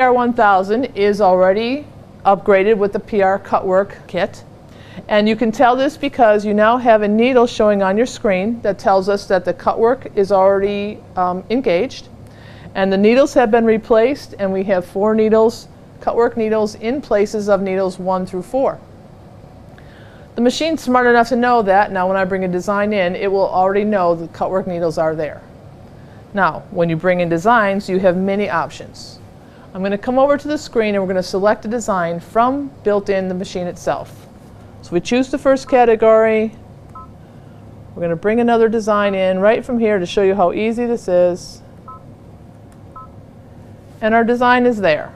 PR1000 is already upgraded with the PR Cutwork kit. And you can tell this because you now have a needle showing on your screen that tells us that the cutwork is already engaged. And the needles have been replaced, and we have 4 needles, cutwork needles, in places of needles 1 through 4. The machine's smart enough to know that. Now when I bring a design in, it will already know the cutwork needles are there. Now, when you bring in designs, you have many options. I'm going to come over to the screen and we're going to select a design from built in the machine itself. So we choose the first category. We're going to bring another design in right from here to show you how easy this is. And our design is there.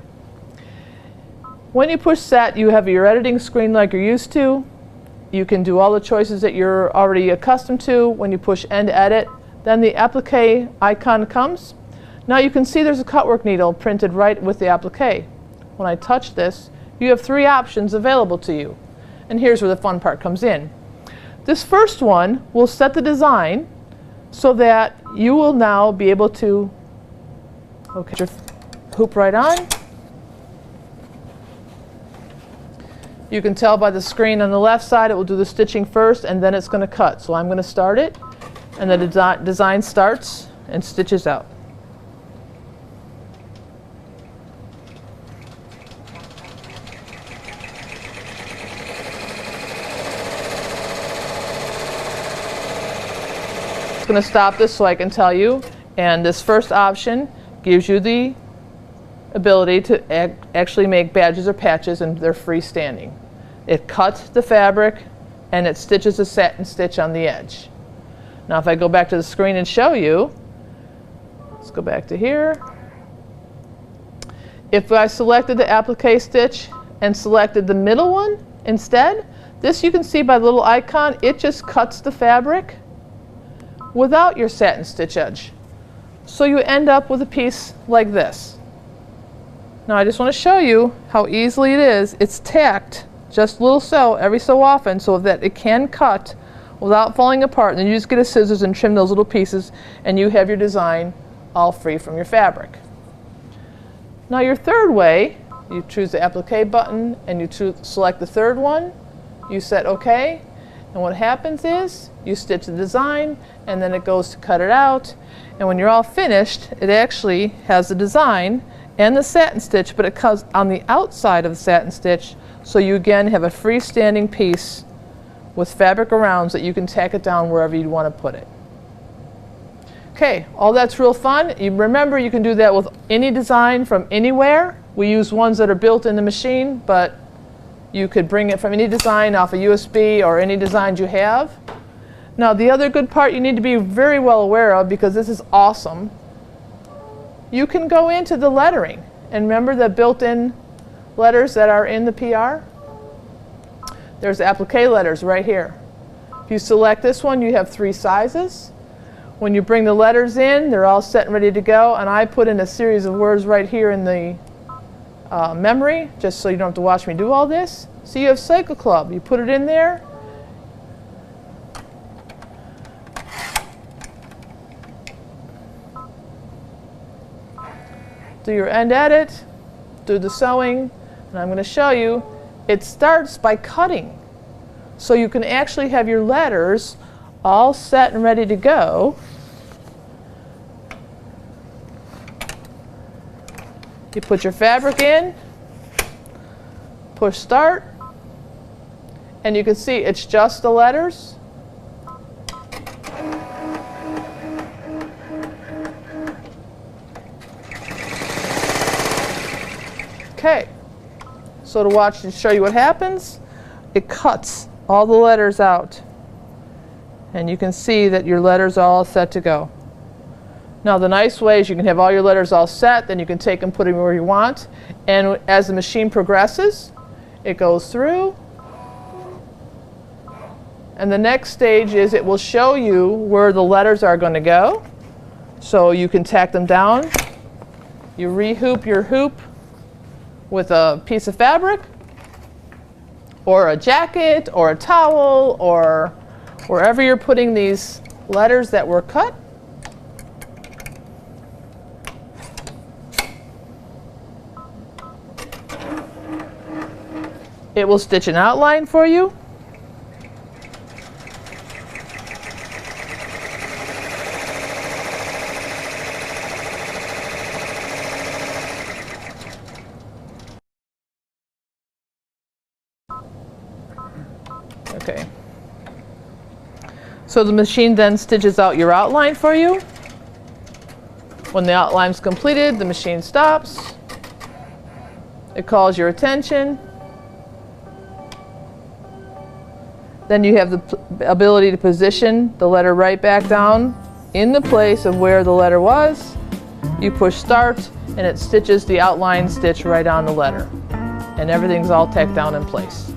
When you push set, you have your editing screen like you're used to. You can do all the choices that you're already accustomed to. When you push end edit, then the applique icon comes. Now you can see there's a cutwork needle printed right with the applique. When I touch this, you have 3 options available to you. And here's where the fun part comes in. This first one will set the design so that you will now be able to get your hoop right on. You can tell by the screen on the left side it will do the stitching first and then it's going to cut. So I'm going to start it, and the design starts and stitches out. I'm going to stop this so I can tell you, and this first option gives you the ability to actually make badges or patches, and they're freestanding. It cuts the fabric and it stitches a satin stitch on the edge. Now if I go back to the screen and show you, let's go back to here. If I selected the applique stitch and selected the middle one instead, this you can see by the little icon, it just cuts the fabric without your satin stitch edge. So you end up with a piece like this. Now I just want to show you how easily it is. It's tacked just a little so every so often so that it can cut without falling apart. And then you just get a scissors and trim those little pieces and you have your design all free from your fabric. Now your third way, you choose the applique button and you select the third one. You set OK. And what happens is you stitch the design and then it goes to cut it out. And when you're all finished, it actually has the design and the satin stitch, but it comes on the outside of the satin stitch, so you again have a freestanding piece with fabric around so that you can tack it down wherever you want to put it. Okay, all that's real fun. You remember you can do that with any design from anywhere. We use ones that are built in the machine, but you could bring it from any design off a USB or any designs you have. Now the other good part you need to be very well aware of, because this is awesome, you can go into the lettering. And remember the built-in letters that are in the PR? There's applique letters right here. If you select this one, you have 3 sizes. When you bring the letters in, they're all set and ready to go. And I put in a series of words right here in the memory, just so you don't have to watch me do all this. So you have Cycle Club. You put it in there. Do your end edit, do the sewing, and I'm going to show you, it starts by cutting. So you can actually have your letters all set and ready to go. You put your fabric in, push start, and you can see it's just the letters. Okay, so to watch and show you what happens, it cuts all the letters out. And you can see that your letters are all set to go. Now the nice way is you can have all your letters all set, then you can take and put them where you want. And as the machine progresses, it goes through. And the next stage is it will show you where the letters are going to go. So you can tack them down. You re-hoop your hoop with a piece of fabric, or a jacket, or a towel, or wherever you're putting these letters that were cut. It will stitch an outline for you. Okay. So the machine then stitches out your outline for you. When the outline's completed, the machine stops. It calls your attention. Then you have the ability to position the letter right back down in the place of where the letter was. You push start and it stitches the outline stitch right on the letter. And everything's all tacked down in place.